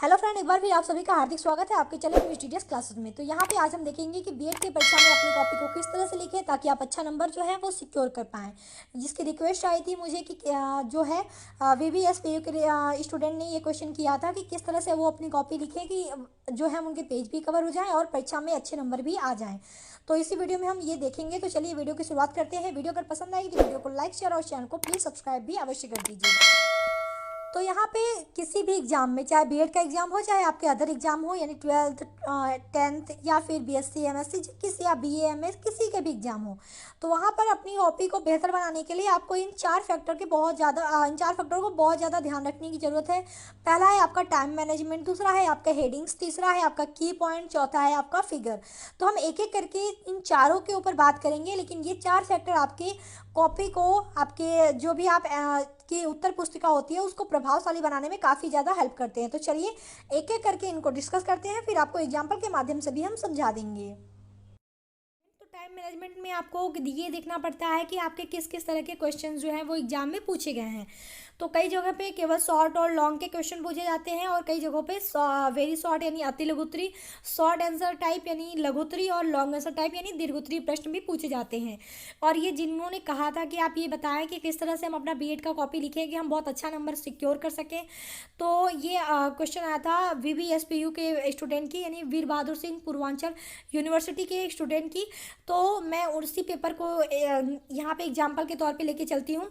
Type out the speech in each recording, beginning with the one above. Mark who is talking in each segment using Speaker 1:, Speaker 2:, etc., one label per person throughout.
Speaker 1: Hello friend, एक बार फिर आप सभी का हार्दिक स्वागत है आपके चैनल स्टूडियस क्लासेस में। तो यहाँ पे आज हम देखेंगे कि बीएड की परीक्षा में अपनी कॉपी को किस तरह से लिखें ताकि आप अच्छा नंबर जो है वो सिक्योर कर पाएँ। जिसकी रिक्वेस्ट आई थी मुझे कि जो है VVSPU के स्टूडेंट ने ये क्वेश्चन किया था कि किस तरह से वो अपनी कॉपी लिखें कि जो है उनके पेज भी कवर हो जाए और परीक्षा में अच्छे नंबर भी आ जाएँ। तो इसी वीडियो में हम ये देखेंगे। तो चलिए वीडियो की शुरुआत करते हैं। वीडियो अगर पसंद आएगी तो वीडियो को लाइक शेयर और चैनल को प्लीज़ सब्सक्राइब भी अवश्य कर दीजिएगा। तो यहाँ पे किसी भी एग्ज़ाम में, चाहे बीएड का एग्ज़ाम हो चाहे आपके अदर एग्ज़ाम हो, यानी 12th 10th या फिर BSc MSc किसी या BA MS किसी के भी एग्ज़ाम हो, तो वहाँ पर अपनी कॉपी को बेहतर बनाने के लिए आपको इन चार फैक्टर को बहुत ज़्यादा ध्यान रखने की ज़रूरत है। पहला है आपका टाइम मैनेजमेंट, दूसरा है आपका हेडिंग्स, तीसरा है आपका की पॉइंट, चौथा है आपका फिगर। तो हम एक एक करके इन चारों के ऊपर बात करेंगे, लेकिन ये चार फैक्टर आपके कॉपी को, आपके जो भी आप की उत्तर पुस्तिका होती है उसको प्रभावशाली बनाने में काफ़ी ज़्यादा हेल्प करते हैं। तो चलिए एक एक करके इनको डिस्कस करते हैं, फिर आपको एग्जाम्पल के माध्यम से भी हम समझा देंगे। तो टाइम मैनेजमेंट में आपको ये देखना पड़ता है कि आपके किस किस तरह के क्वेश्चन जो हैं वो एग्जाम में पूछे गए हैं। तो कई जगह पे केवल शॉर्ट और लॉन्ग के क्वेश्चन पूछे जाते हैं और कई जगहों पे वेरी शॉर्ट यानी अति लघुत्तरी, शॉर्ट आंसर टाइप यानी लघुत्तरी और लॉन्ग आंसर टाइप यानी दीर्घोत्तरी प्रश्न भी पूछे जाते हैं। और ये जिन्होंने कहा था कि आप ये बताएं कि किस तरह से हम अपना बीएड का कॉपी लिखें कि हम बहुत अच्छा नंबर सिक्योर कर सकें, तो ये क्वेश्चन आया था VVSPU के स्टूडेंट की, यानी वीर बहादुर सिंह पूर्वांचल यूनिवर्सिटी के स्टूडेंट की। तो मैं उसी पेपर को यहाँ पे एग्जाम्पल के तौर पे लेके चलती हूँ।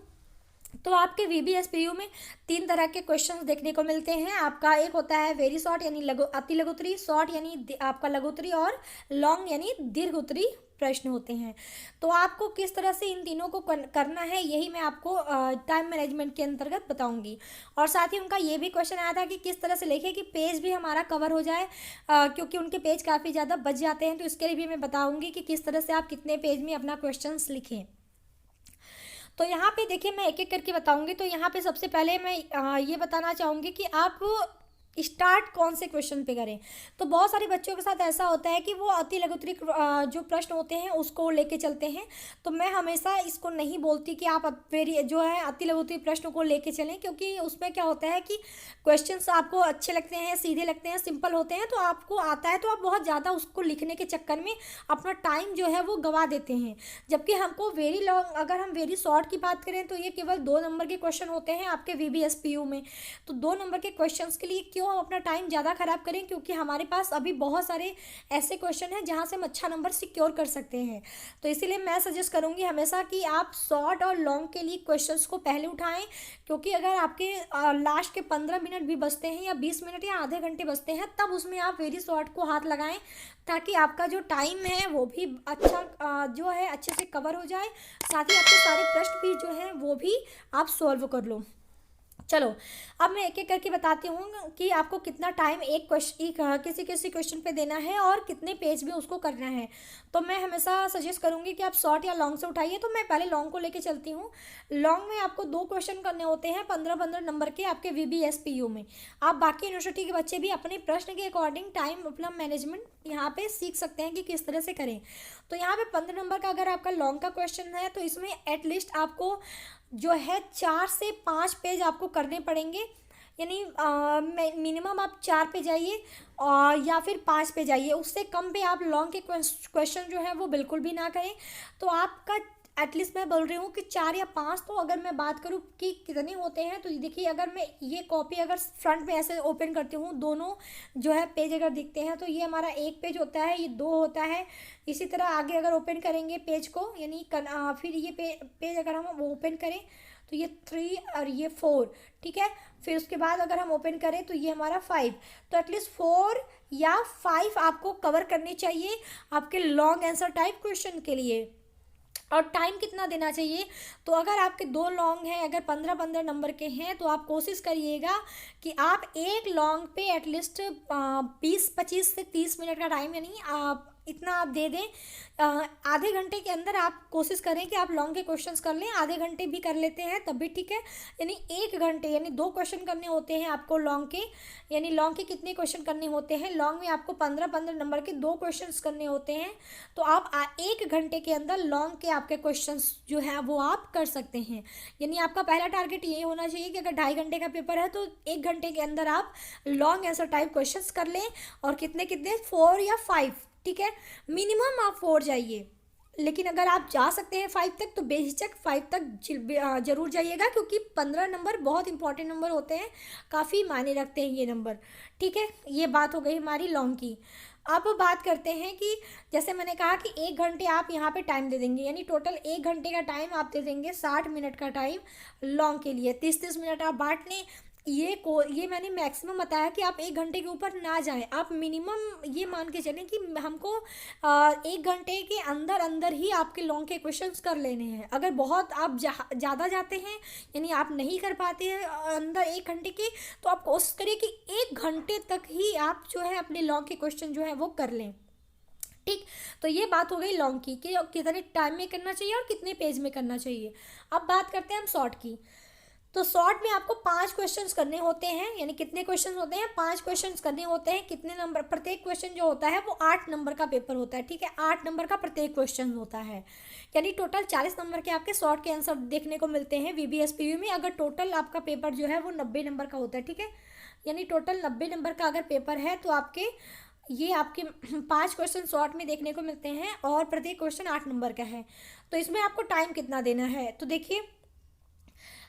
Speaker 1: तो आपके VVSPU में तीन तरह के क्वेश्चंस देखने को मिलते हैं। आपका एक होता है वेरी शॉर्ट यानी अति लघुत्तरी, शॉर्ट यानी आपका लघुत्तरी और लॉन्ग यानी दीर्घोत्तरी प्रश्न होते हैं। तो आपको किस तरह से इन तीनों को करना है यही मैं आपको टाइम मैनेजमेंट के अंतर्गत बताऊंगी। और साथ ही उनका ये भी क्वेश्चन आया था कि किस तरह से लिखें कि पेज भी हमारा कवर हो जाए, क्योंकि उनके पेज काफ़ी ज़्यादा बच जाते हैं। तो इसके लिए भी मैं बताऊंगी कि किस तरह से आप कितने पेज में अपना क्वेश्चन लिखें। तो यहाँ पे देखिए मैं एक एक करके बताऊंगी। तो यहाँ पे सबसे पहले मैं ये बताना चाहूँगी कि आप स्टार्ट कौन से क्वेश्चन पे करें। तो बहुत सारे बच्चों के साथ ऐसा होता है कि वो अति लघुत्तरी जो प्रश्न होते हैं उसको लेके चलते हैं। तो मैं हमेशा इसको नहीं बोलती कि आप वेरी जो है अति लघुत्तरी प्रश्न को लेके चलें, क्योंकि उसमें क्या होता है कि क्वेश्चंस आपको अच्छे लगते हैं, सीधे लगते हैं, सिंपल होते हैं, तो आपको आता है तो आप बहुत ज़्यादा उसको लिखने के चक्कर में अपना टाइम जो है वो गंवा देते हैं। जबकि हमको वेरी लॉन्ग, अगर हम वेरी शॉर्ट की बात करें तो ये केवल 2 नंबर के क्वेश्चन होते हैं आपके VVSPU में। तो 2 नंबर के क्वेश्चन के लिए क्यों हम अपना टाइम ज़्यादा ख़राब करें, क्योंकि हमारे पास अभी बहुत सारे ऐसे क्वेश्चन हैं जहाँ से हम अच्छा नंबर सिक्योर कर सकते हैं। तो इसीलिए मैं सजेस्ट करूँगी हमेशा कि आप शॉर्ट और लॉन्ग के लिए क्वेश्चंस को पहले उठाएं, क्योंकि अगर आपके लास्ट के 15 मिनट भी बचते हैं या 20 मिनट या आधे घंटे बचते हैं तब उसमें आप वेरी शॉर्ट को हाथ लगाएं, ताकि आपका जो टाइम है वो भी अच्छा जो है अच्छे से कवर हो जाए, साथ ही आपके सारे प्रश्न भी जो हैं वो भी आप सॉल्व कर लो। चलो अब मैं एक एक करके बताती हूँ कि आपको कितना टाइम एक क्वेश्चन किसी किसी क्वेश्चन पे देना है और कितने पेज में उसको करना है। तो मैं हमेशा सजेस्ट करूँगी कि आप शॉर्ट या लॉन्ग से उठाइए। तो मैं पहले लॉन्ग को लेके चलती हूँ। लॉन्ग में आपको 2 क्वेश्चन करने होते हैं 15-15 नंबर के आपके VVSPU में। आप बाकी यूनिवर्सिटी के बच्चे भी अपने प्रश्न के अकॉर्डिंग टाइम अपना मैनेजमेंट यहाँ पे सीख सकते हैं कि किस तरह से करें। तो यहाँ पे 15 नंबर का अगर आपका लॉन्ग का क्वेश्चन है तो इसमें एटलीस्ट आपको जो है 4 से 5 पेज आपको करने पड़ेंगे, यानी मिनिमम आप 4 पे जाइए और या फिर 5 पे जाइए, उससे कम पे आप लॉन्ग के क्वेश्चन जो है वो बिल्कुल भी ना करें। तो आपका एटलीस्ट मैं बोल रही हूँ कि 4 या 5। तो अगर मैं बात करूँ कि कितने होते हैं तो देखिए, अगर मैं ये कॉपी अगर फ्रंट में ऐसे ओपन करती हूँ, दोनों जो है पेज अगर दिखते हैं तो ये हमारा 1 पेज होता है, ये 2 होता है। इसी तरह आगे अगर ओपन करेंगे पेज को, यानी फिर ये पेज अगर हम ओपन करें तो ये 3 और ये 4, ठीक है। फिर उसके बाद अगर हम ओपन करें तो ये हमारा 5। तो एटलीस्ट 4 या 5 आपको कवर करने चाहिए आपके लॉन्ग आंसर टाइप क्वेश्चन के लिए। और टाइम कितना देना चाहिए, तो अगर आपके 2 लॉन्ग हैं, अगर 15-15 नंबर के हैं, तो आप कोशिश करिएगा कि आप एक लॉन्ग पे एटलीस्ट 20-25 से 30 मिनट का टाइम, यानी इतना आप दे दें। आधे घंटे के अंदर आप कोशिश करें कि आप लॉन्ग के क्वेश्चंस कर लें, आधे घंटे भी कर लेते हैं तब भी ठीक है। यानी 1 घंटे यानी 2 क्वेश्चन करने होते हैं आपको लॉन्ग के। यानी लॉन्ग के कितने क्वेश्चन करने होते हैं, लॉन्ग में आपको 15-15 नंबर के 2 क्वेश्चंस करने होते हैं। तो आप 1 घंटे के अंदर लॉन्ग के आपके क्वेश्चंस जो है वो आप कर सकते हैं। यानी आपका पहला टारगेट ये होना चाहिए कि अगर 2.5 घंटे का पेपर है तो 1 घंटे के अंदर आप लॉन्ग आंसर टाइप क्वेश्चंस कर लें। और कितने कितने 4 या 5, ठीक है, मिनिमम आप 4 जाइए। लेकिन अगर आप जा सकते हैं 5 तक तो बेहिचक 5 तक जरूर जाइएगा, क्योंकि 15 नंबर बहुत इंपॉर्टेंट नंबर होते हैं, काफ़ी मायने रखते हैं ये नंबर। ठीक है, ये बात हो गई हमारी लॉन्ग की। अब बात करते हैं कि जैसे मैंने कहा कि 1 घंटे आप यहाँ पे टाइम दे देंगे, यानी टोटल 1 घंटे का टाइम आप दे देंगे, 60 मिनट का टाइम लॉन्ग के लिए। 30-30 मिनट आप बांट लें। ये मैंने मैक्सिमम बताया कि आप 1 घंटे के ऊपर ना जाएं। आप मिनिमम ये मान के चलें कि हमको 1 घंटे के अंदर अंदर ही आपके लॉन्ग के क्वेश्चंस कर लेने हैं। अगर बहुत आप ज़्यादा जाते हैं, यानी आप नहीं कर पाते हैं अंदर 1 घंटे के, तो आप कोशिश करिए कि 1 घंटे तक ही आप जो है अपने लॉन्ग के क्वेश्चन जो है वो कर लें। ठीक, तो ये बात हो गई लॉन्ग की कि कितने टाइम में करना चाहिए और कितने पेज में करना चाहिए। अब बात करते हैं हम शॉर्ट की। तो शॉर्ट में आपको 5 क्वेश्चंस करने होते हैं। यानी कितने क्वेश्चंस होते हैं, 5 क्वेश्चंस करने होते हैं। कितने नंबर, प्रत्येक क्वेश्चन जो होता है वो 8 नंबर का पेपर होता है। ठीक है, 8 नंबर का प्रत्येक क्वेश्चन होता है। यानी टोटल 40 नंबर के आपके शॉर्ट के आंसर देखने को मिलते हैं VBSPU में। अगर टोटल आपका पेपर जो है वो 90 नंबर का होता है। ठीक है, यानी टोटल 90 नंबर का अगर पेपर है तो आपके 5 क्वेश्चन शॉर्ट में देखने को मिलते हैं और प्रत्येक क्वेश्चन 8 नंबर का है। तो इसमें आपको टाइम कितना देना है, तो देखिए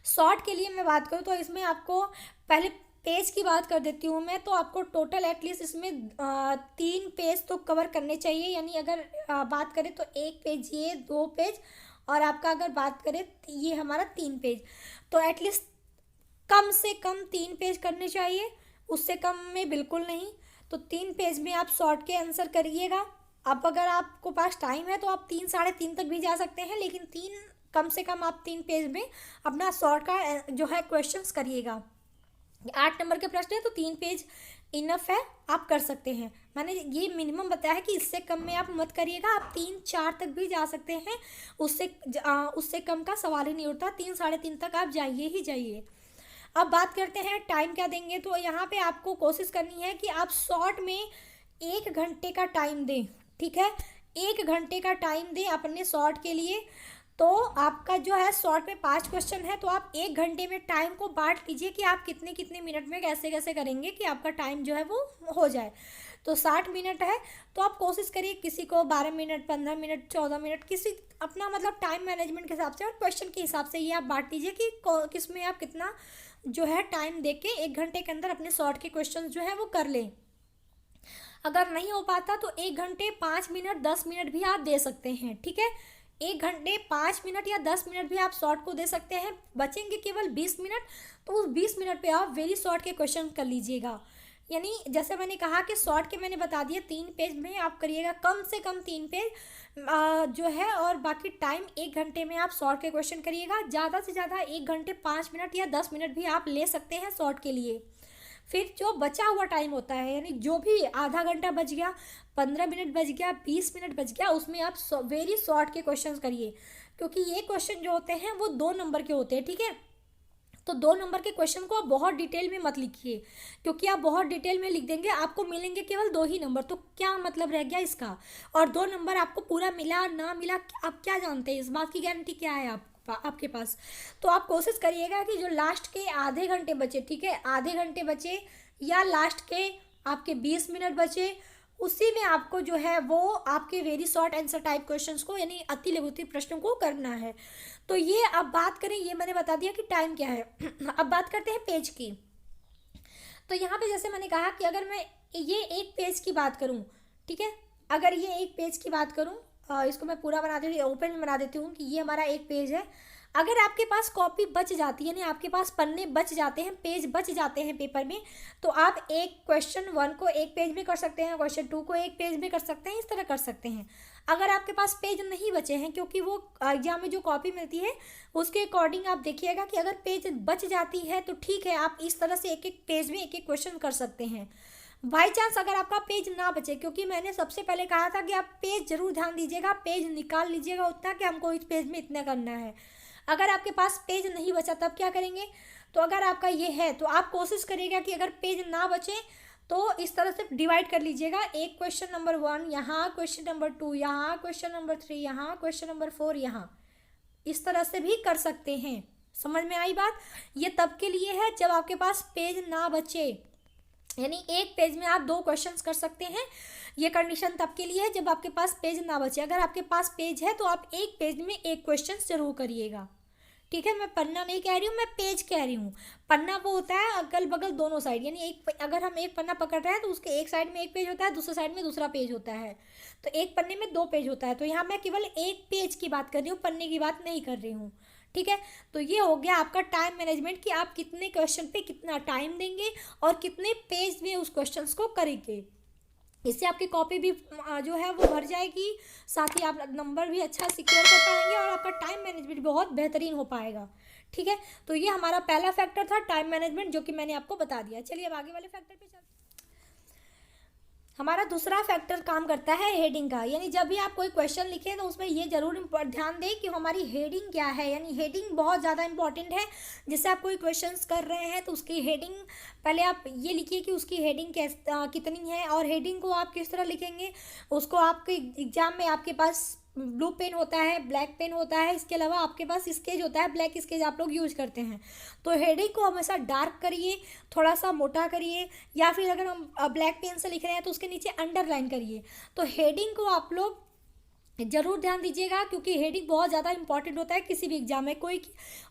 Speaker 1: शॉर्ट के लिए मैं बात करूँ तो इसमें आपको पहले पेज की बात कर देती हूँ मैं। तो आपको टोटल एटलीस्ट इसमें 3 पेज तो कवर करने चाहिए। यानी अगर बात करें तो 1 पेज, ये 2 पेज, और आपका अगर बात करें ये हमारा 3 पेज, तो एटलीस्ट कम से कम 3 पेज करने चाहिए, उससे कम में बिल्कुल नहीं। तो 3 पेज में आप शॉर्ट के आंसर करिएगा। अब अगर आपको पास टाइम है तो आप 3-3.5 तक भी जा सकते हैं, लेकिन कम से कम आप 3 पेज में अपना शॉर्ट का जो है क्वेश्चंस करिएगा। 8 नंबर के प्रश्न है तो 3 पेज इनफ है, आप कर सकते हैं। मैंने ये मिनिमम बताया है कि इससे कम में आप मत करिएगा, आप 3-4 तक भी जा सकते हैं, उससे कम का सवाल ही नहीं उठता। 3-3.5 तक आप जाइए ही जाइए। अब बात करते हैं टाइम क्या देंगे। तो यहाँ पे आपको कोशिश करनी है कि आप शॉर्ट में 1 घंटे का टाइम दें। ठीक है, 1 घंटे का टाइम दें अपने शॉर्ट के लिए। तो आपका जो है शॉर्ट में 5 क्वेश्चन है, तो आप 1 घंटे में टाइम को बांट लीजिए कि आप कितने कितने मिनट में कैसे कैसे करेंगे कि आपका टाइम जो है वो हो जाए। तो 60 मिनट है, तो आप कोशिश करिए किसी को 12 मिनट, 15 मिनट, 14 मिनट, किसी अपना मतलब टाइम मैनेजमेंट के हिसाब से और क्वेश्चन के हिसाब से ये आप बांट लीजिए कि किस में आप कितना जो है टाइम दे के 1 घंटे के अंदर अपने शॉर्ट के क्वेश्चन जो है वो कर लें। अगर नहीं हो पाता तो 1 घंटे 5 मिनट 10 मिनट भी आप दे सकते हैं। ठीक है, 1 घंटे 5 मिनट या 10 मिनट भी आप शॉर्ट को दे सकते हैं। बचेंगे केवल 20 मिनट, तो उस 20 मिनट पे आप वेरी शॉर्ट के क्वेश्चन कर लीजिएगा। यानी जैसे मैंने कहा कि शॉर्ट के मैंने बता दिया 3 पेज में आप करिएगा, कम से कम 3 पेज जो है, और बाकी टाइम 1 घंटे में आप शॉर्ट के क्वेश्चन करिएगा। ज़्यादा से ज़्यादा 1 घंटे 5 मिनट या 10 मिनट भी आप ले सकते हैं शॉर्ट के लिए। फिर जो बचा हुआ टाइम होता है, यानी जो भी आधा घंटा बच गया, 15 मिनट बच गया, 20 मिनट बच गया, उसमें आप वेरी शॉर्ट के क्वेश्चंस करिए, क्योंकि ये क्वेश्चन जो होते हैं वो 2 नंबर के होते हैं। ठीक है, तो 2 नंबर के क्वेश्चन को आप बहुत डिटेल में मत लिखिए, क्योंकि आप बहुत डिटेल में लिख देंगे आपको मिलेंगे केवल 2 ही नंबर, तो क्या मतलब रह गया इसका। और 2 नंबर आपको पूरा मिला ना मिला आप क्या जानते हैं, इस बात की गारंटी क्या है आपके पास। तो आप कोशिश करिएगा कि जो लास्ट के आधे घंटे बचे, ठीक है, आधे घंटे बचे या लास्ट के आपके 20 मिनट बचे, उसी में आपको जो है वो आपके very short answer type questions को, यानी अति लघुत्तम प्रश्नों को करना है। तो ये अब बात करें, ये मैंने बता दिया कि टाइम क्या है। अब बात करते हैं पेज की। तो यहाँ पे जैसे मैंने कहा कि अगर मैं ये 1 पेज की बात करूँ, ठीक है, अगर ये 1 पेज की बात करूँ, इसको मैं पूरा बना देती हूँ, ओपन में बना देती हूँ कि ये हमारा 1 पेज है। अगर आपके पास कॉपी बच जाती है, यानी आपके पास पन्ने बच जाते हैं, पेज बच जाते हैं पेपर में, तो आप क्वेश्चन 1 को 1 पेज में कर सकते हैं, क्वेश्चन 2 को 1 पेज में कर सकते हैं, इस तरह कर सकते हैं। अगर आपके पास पेज नहीं बचे हैं, क्योंकि वो एग्जाम में जो कॉपी मिलती है उसके अकॉर्डिंग आप देखिएगा कि अगर पेज बच जाती है तो ठीक है, आप इस तरह से 1-1 पेज में 1-1 क्वेश्चन कर सकते हैं। बाई चांस अगर आपका पेज ना बचे, क्योंकि मैंने सबसे पहले कहा था कि आप पेज जरूर ध्यान दीजिएगा, पेज निकाल लीजिएगा उतना कि हमको इस पेज में इतना करना है। अगर आपके पास पेज नहीं बचा तब क्या करेंगे, तो अगर आपका ये है तो आप कोशिश करिएगा कि अगर पेज ना बचे तो इस तरह से डिवाइड कर लीजिएगा, एक क्वेश्चन नंबर 1 यहाँ, क्वेश्चन नंबर 2 यहाँ, क्वेश्चन नंबर 3 यहाँ, क्वेश्चन नंबर 4 यहाँ, इस तरह से भी कर सकते हैं। समझ में आई बात? ये तब के लिए है जब आपके पास पेज ना बचे, यानी एक पेज में आप 2 क्वेश्चंस कर सकते हैं। ये कंडीशन तब के लिए है जब आपके पास पेज ना बचे। अगर आपके पास पेज है तो आप एक पेज में एक क्वेश्चन जरूर करिएगा, ठीक है। मैं पन्ना नहीं कह रही हूँ, मैं पेज कह रही हूँ। पन्ना वो होता है अगल बगल दोनों साइड, यानी एक अगर हम एक पन्ना पकड़ रहे हैं तो उसके एक साइड में एक पेज होता है, दूसरे साइड में दूसरा पेज होता है, तो एक पन्ने में 2 पेज होता है। तो यहाँ मैं केवल एक पेज की बात कर रही हूँ, पन्ने की बात नहीं कर रही हूँ, ठीक है। तो ये हो गया आपका टाइम मैनेजमेंट कि आप कितने क्वेश्चन पे कितना टाइम देंगे और कितने पेज में उस क्वेश्चंस को करेंगे। इससे आपकी कॉपी भी जो है वो भर जाएगी, साथ ही आप नंबर भी अच्छा सिक्योर कर पाएंगे और आपका टाइम मैनेजमेंट बहुत बेहतरीन हो पाएगा, ठीक है। तो ये हमारा पहला फैक्टर था टाइम मैनेजमेंट, जो कि मैंने आपको बता दिया। चलिए अब आगे वाले फैक्टर पे चलते हैं। हमारा दूसरा फैक्टर काम करता है हेडिंग का, यानी जब भी आप कोई क्वेश्चन लिखें तो उसमें ये जरूर ध्यान दें कि हमारी हेडिंग क्या है, यानी हेडिंग बहुत ज़्यादा इंपॉर्टेंट है। जैसे आप कोई क्वेश्चंस कर रहे हैं तो उसकी हेडिंग पहले आप ये लिखिए कि उसकी हेडिंग कितनी है, और हेडिंग को आप किस तरह लिखेंगे उसको आपके एग्जाम में आपके पास ब्लू पेन होता है, ब्लैक पेन होता है, इसके अलावा आपके पास स्केच होता है, ब्लैक स्केच आप लोग यूज करते हैं। तो हेडिंग को हमेशा डार्क करिए, थोड़ा सा मोटा करिए, या फिर अगर हम ब्लैक पेन से लिख रहे हैं तो उसके नीचे अंडरलाइन करिए। तो हेडिंग को आप लोग जरूर ध्यान दीजिएगा, क्योंकि हेडिंग बहुत ज़्यादा इंपॉर्टेंट होता है किसी भी एग्जाम में कोई।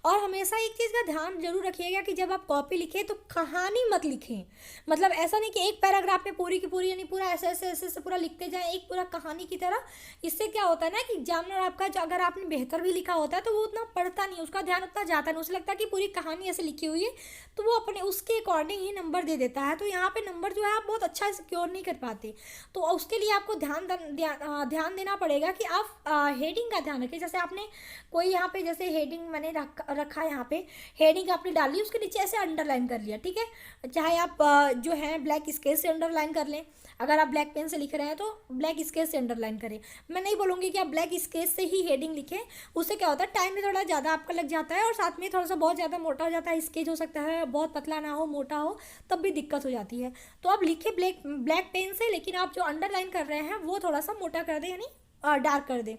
Speaker 1: और हमेशा एक चीज़ का ध्यान जरूर रखिएगा कि जब आप कॉपी लिखें तो कहानी मत लिखें, मतलब ऐसा नहीं कि एक पैराग्राफ में पूरी की पूरी, यानी पूरा ऐसे ऐसे ऐसे ऐसे पूरा लिखते जाएं एक पूरा कहानी की तरह। इससे क्या होता है ना कि एग्जामिनर आपका जो, अगर आपने बेहतर भी लिखा होता है तो वो उतना पढ़ता नहीं, उसका ध्यान उतना जाता नहीं, उसे लगता है कि पूरी कहानी ऐसे लिखी हुई है, तो वो अपने उसके अकॉर्डिंग ही नंबर दे देता है। तो यहाँ पे नंबर जो है आप बहुत अच्छा सिक्योर नहीं कर पाते। तो उसके लिए आपको ध्यान देना पड़ेगा कि आप हेडिंग का ध्यान रखिए। जैसे आपने कोई यहाँ पे जैसे हेडिंग मैंने रखा यहाँ पे हेडिंग आपने डाल ली, उसके नीचे ऐसे अंडरलाइन कर लिया, ठीक है। चाहे आप जो है ब्लैक स्केच से अंडरलाइन कर लें, अगर आप ब्लैक पेन से लिख रहे हैं तो ब्लैक स्केच से अंडरलाइन करें। मैं नहीं बोलूँगी कि आप ब्लैक स्केच से ही हेडिंग लिखें, उससे क्या होता है टाइम भी थोड़ा ज़्यादा आपका लग जाता है, और साथ में थोड़ा सा बहुत ज़्यादा मोटा हो जाता है, स्केच हो सकता है बहुत पतला ना हो, मोटा हो, तब भी दिक्कत हो जाती है। तो आप लिखिए ब्लैक पेन से, लेकिन आप जो अंडरलाइन कर रहे हैं वो थोड़ा सा मोटा कर दें, यानी डार्क कर दे।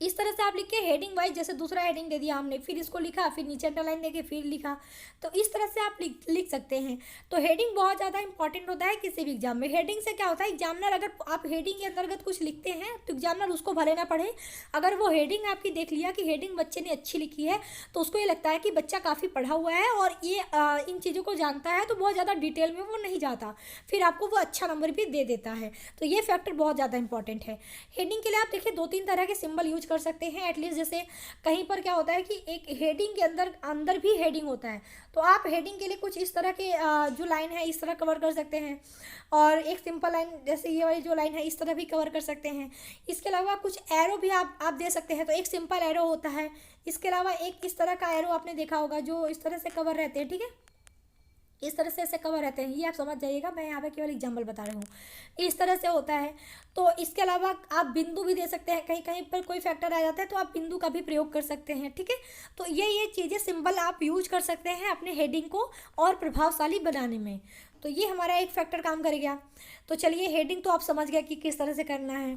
Speaker 1: इस तरह से आप लिख के हेडिंग वाइज, जैसे दूसरा हेडिंग दे दिया हमने, फिर इसको लिखा, फिर नीचे अंडरलाइन देके फिर लिखा, तो इस तरह से आप लिख सकते हैं। तो हेडिंग बहुत ज़्यादा इंपॉर्टेंट होता है किसी भी एग्जाम में। हेडिंग से क्या होता है, एग्जामिनर अगर आप हेडिंग के अंतर्गत कुछ लिखते हैं तो एग्जामिनर उसको भले ना पढ़े, अगर वो हेडिंग आपकी देख लिया कि हेडिंग बच्चे ने अच्छी लिखी है तो उसको ये लगता है कि बच्चा काफ़ी पढ़ा हुआ है और ये इन चीज़ों को जानता है, तो बहुत ज़्यादा डिटेल में वो नहीं जाता, फिर आपको वो अच्छा नंबर भी दे देता है। तो ये फैक्टर बहुत ज़्यादा इंपॉर्टेंट है। हेडिंग के लिए आप देखिए 2-3 तरह के सिंबल यूज कर सकते हैं एटलीस्ट। जैसे कहीं पर क्या होता है कि एक हेडिंग के अंदर भी हेडिंग होता है, तो आप हेडिंग के लिए कुछ इस तरह के जो लाइन है इस तरह कवर कर सकते हैं, और एक सिंपल लाइन जैसे ये वाली जो लाइन है इस तरह भी कवर कर सकते हैं। इसके अलावा कुछ एरो भी आप दे सकते हैं, तो एक सिंपल एरो होता है, इसके अलावा एक इस तरह का एरो आपने देखा होगा जो इस तरह से कवर रहते हैं, ठीक है, इस तरह से ऐसे कवर रहते हैं, ये आप समझ जाइएगा, मैं यहाँ पे केवल एग्जाम्पल बता रही हूँ, इस तरह से होता है। तो इसके अलावा आप बिंदु भी दे सकते हैं, कहीं कहीं पर कोई फैक्टर आ जाता है तो आप बिंदु का भी प्रयोग कर सकते हैं, ठीक है। तो ये चीज़ें सिंबल आप यूज कर सकते हैं अपने हेडिंग को और प्रभावशाली बनाने में। तो ये हमारा एक फैक्टर काम कर गया। तो चलिए हेडिंग तो आप समझ गए कि किस तरह से करना है।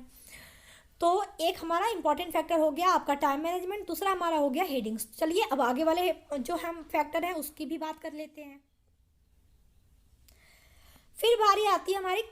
Speaker 1: तो एक हमारा इंपॉर्टेंट फैक्टर हो गया आपका टाइम मैनेजमेंट, दूसरा हमारा हो गया हेडिंग्स। चलिए अब आगे वाले जो हम फैक्टर हैं उसकी भी बात कर लेते हैं। फिर बारी आती है हमारी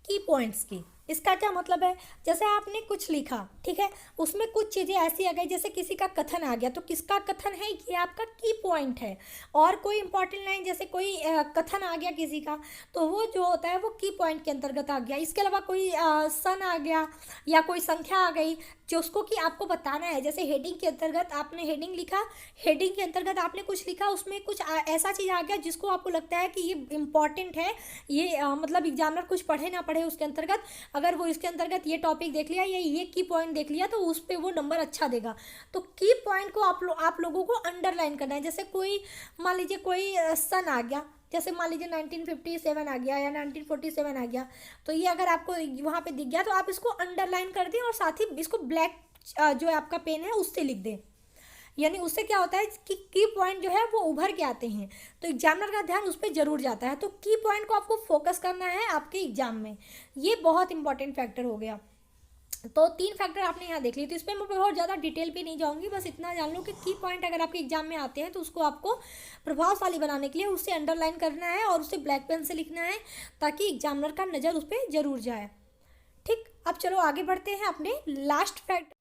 Speaker 1: की पॉइंट्स की। इसका क्या मतलब है, जैसे आपने कुछ लिखा, ठीक है, उसमें कुछ चीज़ें ऐसी आ गई, जैसे किसी का कथन आ गया, तो किसका कथन है, ये आपका की पॉइंट है। और कोई इंपॉर्टेंट लाइन जैसे कोई कथन आ गया किसी का, तो वो जो होता है वो की पॉइंट के अंतर्गत आ गया। इसके अलावा कोई सन आ गया या कोई संख्या आ गई जो उसको कि आपको बताना है, जैसे हेडिंग के अंतर्गत आपने हेडिंग लिखा, हेडिंग के अंतर्गत आपने कुछ लिखा, उसमें कुछ ऐसा चीज़ आ गया जिसको आपको लगता है कि ये इंपॉर्टेंट है, ये मतलब एग्जामिनर कुछ पढ़े ना पढ़े उसके अंतर्गत, अगर वो इसके अंतर्गत ये टॉपिक देख लिया या ये की पॉइंट देख लिया तो उस पर वो नंबर अच्छा देगा। तो की पॉइंट को आप लोगों को अंडरलाइन करना है। जैसे कोई मान लीजिए कोई सन आ गया, जैसे मान लीजिए 1957 आ गया या 1947 आ गया, तो ये अगर आपको वहाँ पे दिख गया तो आप इसको अंडरलाइन कर दें और साथ ही इसको ब्लैक जो आपका पेन है उससे लिख दें। यानी उससे क्या होता है कि की पॉइंट जो है वो उभर के आते हैं, तो एग्जामिनर का ध्यान उस पर जरूर जाता है। तो की पॉइंट को आपको फोकस करना है आपके एग्जाम में, ये बहुत इंपॉर्टेंट फैक्टर हो गया। तो 3 फैक्टर आपने यहाँ देख लिए, तो इसमें मैं बहुत ज़्यादा डिटेल पे नहीं जाऊँगी, बस इतना जान लो कि की पॉइंट अगर आपके एग्जाम में आते हैं तो उसको आपको प्रभावशाली बनाने के लिए उससे अंडरलाइन करना है और उससे ब्लैक पेन से लिखना है, ताकि एग्जामिनर का नज़र उस पर जरूर जाए। ठीक, अब चलो आगे बढ़ते हैं अपने लास्ट फैक्ट।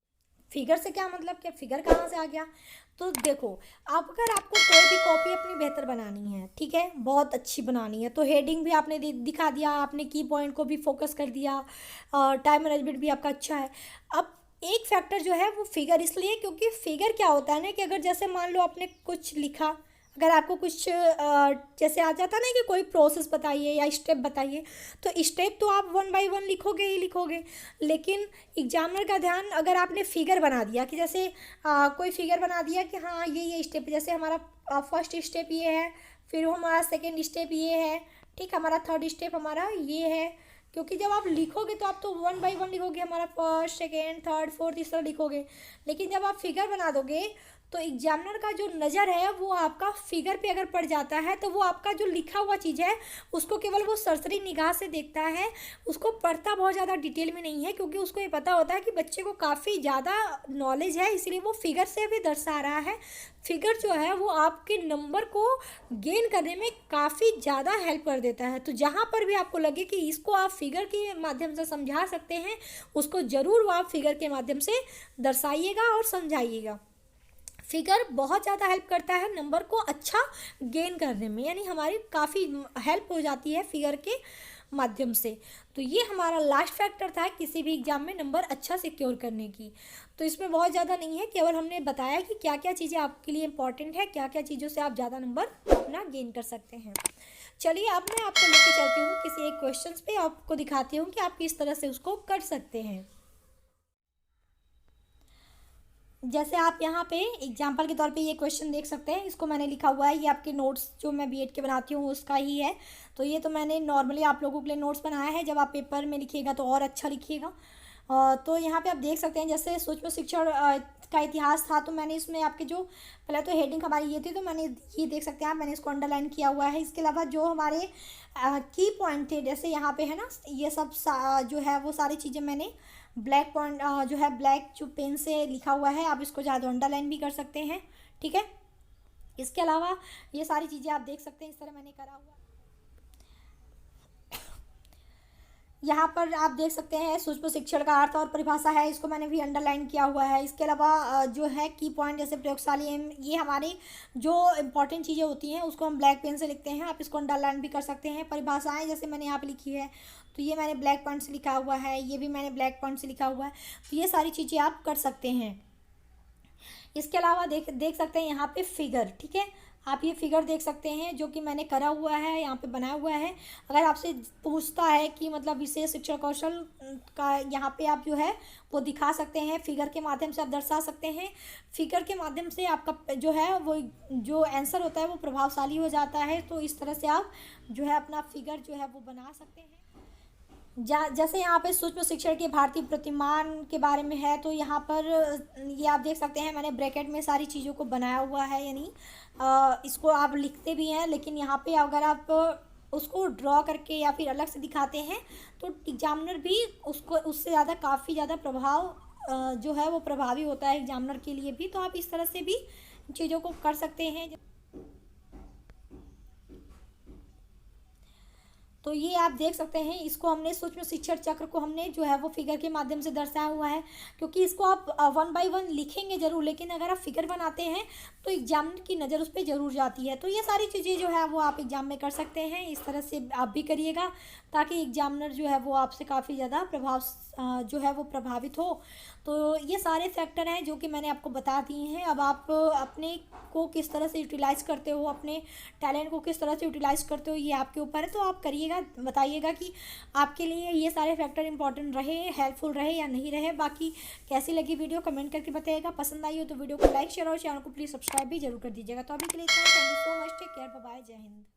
Speaker 1: फिगर से क्या मतलब, क्या फिगर कहाँ से आ गया? तो देखो, आप अगर आपको कोई भी कॉपी अपनी बेहतर बनानी है, ठीक है, बहुत अच्छी बनानी है, तो हेडिंग भी आपने दिखा दिया, आपने की पॉइंट को भी फोकस कर दिया, टाइम मैनेजमेंट भी आपका अच्छा है। अब एक फैक्टर जो है वो फिगर इसलिए क्योंकि फिगर क्या होता है ना कि अगर जैसे मान लो आपने कुछ लिखा, अगर आपको कुछ जैसे आ जाता ना कि कोई प्रोसेस बताइए या स्टेप बताइए, तो स्टेप तो आप 1 बाय 1 लिखोगे ही लिखोगे, लेकिन एग्जामिनर का ध्यान अगर आपने फिगर बना दिया कि जैसे कोई फिगर बना दिया कि हाँ ये स्टेप, जैसे हमारा फर्स्ट स्टेप ये है, फिर हमारा सेकेंड स्टेप ये है, ठीक, हमारा थर्ड स्टेप हमारा ये है, क्योंकि जब आप लिखोगे तो आप तो 1 बाय 1 लिखोगे, हमारा फर्स्ट सेकेंड थर्ड फोर्थ इस तरह लिखोगे, लेकिन जब आप फिगर बना दोगे तो एग्जामिनर का जो नज़र है वो आपका फिगर पे अगर पड़ जाता है तो वो आपका जो लिखा हुआ चीज़ है उसको केवल वो सरसरी निगाह से देखता है, उसको पढ़ता बहुत ज़्यादा डिटेल में नहीं है, क्योंकि उसको ये पता होता है कि बच्चे को काफ़ी ज़्यादा नॉलेज है, इसलिए वो फिगर से भी दर्शा रहा है। फिगर जो है वो आपके नंबर को गेन करने में काफ़ी ज़्यादा हेल्प कर देता है। तो जहाँ पर भी आपको लगे कि इसको आप फिगर के माध्यम से समझा सकते हैं, उसको ज़रूर आप फिगर के माध्यम से दर्शाइएगा और समझाइएगा। फिगर बहुत ज़्यादा हेल्प करता है नंबर को अच्छा गेन करने में, यानी हमारी काफ़ी हेल्प हो जाती है फिगर के माध्यम से। तो ये हमारा लास्ट फैक्टर था किसी भी एग्जाम में नंबर अच्छा सिक्योर करने की। तो इसमें बहुत ज़्यादा नहीं है, केवल हमने बताया कि क्या क्या चीज़ें आपके लिए इंपॉर्टेंट है, क्या क्या चीज़ों से आप ज़्यादा नंबर अपना गेन कर सकते हैं। चलिए अब मैं आपको लेके चलती हूँ किसी एक क्वेश्चन पे, आपको दिखाती हूँ कि आप किस तरह से उसको कर सकते हैं। जैसे आप यहाँ पे एग्जाम्पल के तौर पे ये क्वेश्चन देख सकते हैं, इसको मैंने लिखा हुआ है, ये आपके नोट्स जो मैं बीएड के बनाती हूँ उसका ही है। तो ये तो मैंने नॉर्मली आप लोगों के लिए नोट्स बनाया है, जब आप पेपर में लिखिएगा तो और अच्छा लिखिएगा। तो यहाँ पे आप देख सकते हैं जैसे सूक्ष्म शिक्षण का इतिहास था, तो मैंने इसमें आपके जो पहले तो हेडिंग हमारी ये थी, तो मैंने ये देख सकते हैं आप, मैंने इसको अंडरलाइन किया हुआ है। इसके अलावा जो हमारे की पॉइंट थे, जैसे यहाँ पे है ना, ये सब जो है वो सारी चीज़ें मैंने ब्लैक पॉइंट जो है ब्लैक जो पेन से लिखा हुआ है, आप इसको ज़्यादा अंडरलाइन भी कर सकते हैं, ठीक है। इसके अलावा ये सारी चीज़ें आप देख सकते हैं, इस तरह मैंने करा हुआ। यहाँ पर आप देख सकते हैं सूक्ष्म शिक्षण का अर्थ और परिभाषा है, इसको मैंने भी अंडरलाइन किया हुआ है। इसके अलावा जो है की पॉइंट जैसे प्रयोगशाली एम, ये हमारी जो इंपॉर्टेंट चीज़ें होती हैं उसको हम ब्लैक पेन से लिखते हैं, आप इसको अंडरलाइन भी कर सकते हैं। परिभाषाएं जैसे मैंने यहाँ पे लिखी है, तो ये मैंने ब्लैक पॉइंट से लिखा हुआ है, ये भी मैंने ब्लैक पॉइंट से लिखा हुआ है, तो ये सारी चीज़ें आप कर सकते हैं। इसके अलावा देख सकते हैं यहाँ पे फिगर, ठीक है, आप ये फिगर देख सकते हैं जो कि मैंने करा हुआ है, यहाँ पे बनाया हुआ है। अगर आपसे पूछता है कि मतलब विशेष शिक्षण कौशल का, यहाँ पे आप जो है वो दिखा सकते हैं, फिगर के माध्यम से आप दर्शा सकते हैं। फिगर के माध्यम से आपका जो है वो जो आंसर होता है वो प्रभावशाली हो जाता है। तो इस तरह से आप जो है अपना फिगर जो है वो बना सकते हैं। जैसे यहाँ पे सूक्ष्म शिक्षण के भारतीय प्रतिमान के बारे में है, तो यहाँ पर ये आप देख सकते हैं मैंने ब्रैकेट में सारी चीज़ों को बनाया हुआ है, यानी इसको आप लिखते भी हैं, लेकिन यहाँ पे अगर आप उसको ड्रॉ करके या फिर अलग से दिखाते हैं तो एग्जामिनर भी उसको उससे ज़्यादा काफ़ी ज़्यादा प्रभाव जो है वो प्रभावी होता है एग्जामिनर के लिए भी। तो आप इस तरह से भी चीज़ों को कर सकते हैं। तो ये आप देख सकते हैं, इसको हमने सूक्ष्म शिक्षण चक्र को हमने जो है वो फिगर के माध्यम से दर्शाया हुआ है, क्योंकि इसको आप 1 बाय 1 लिखेंगे जरूर, लेकिन अगर आप फिगर बनाते हैं तो एग्जामिनर की नज़र उस पर ज़रूर जाती है। तो ये सारी चीज़ें जो है वो आप एग्जाम में कर सकते हैं, इस तरह से आप भी करिएगा, ताकि एग्जामिनर जो है वो आपसे काफ़ी ज़्यादा जो है वो प्रभावित हो। तो ये सारे फैक्टर हैं जो कि मैंने आपको बता दिए हैं। अब आप अपने को किस तरह से यूटिलाइज़ करते हो, अपने टैलेंट को किस तरह से यूटिलाइज़ करते हो, ये आपके ऊपर है। तो आप करिएगा, बताइएगा कि आपके लिए ये सारे फैक्टर इंपॉर्टेंट रहे, हेल्पफुल रहे या नहीं रहे। बाकी कैसी लगी वीडियो कमेंट करके बताइएगा। पसंद आई हो तो वीडियो को लाइक शेयर और चैनल को प्लीज़ सब्सक्राइब भी जरूर कर दीजिएगा। तो अभी के लिए thank you so much, take care, bye bye, जय हिंद।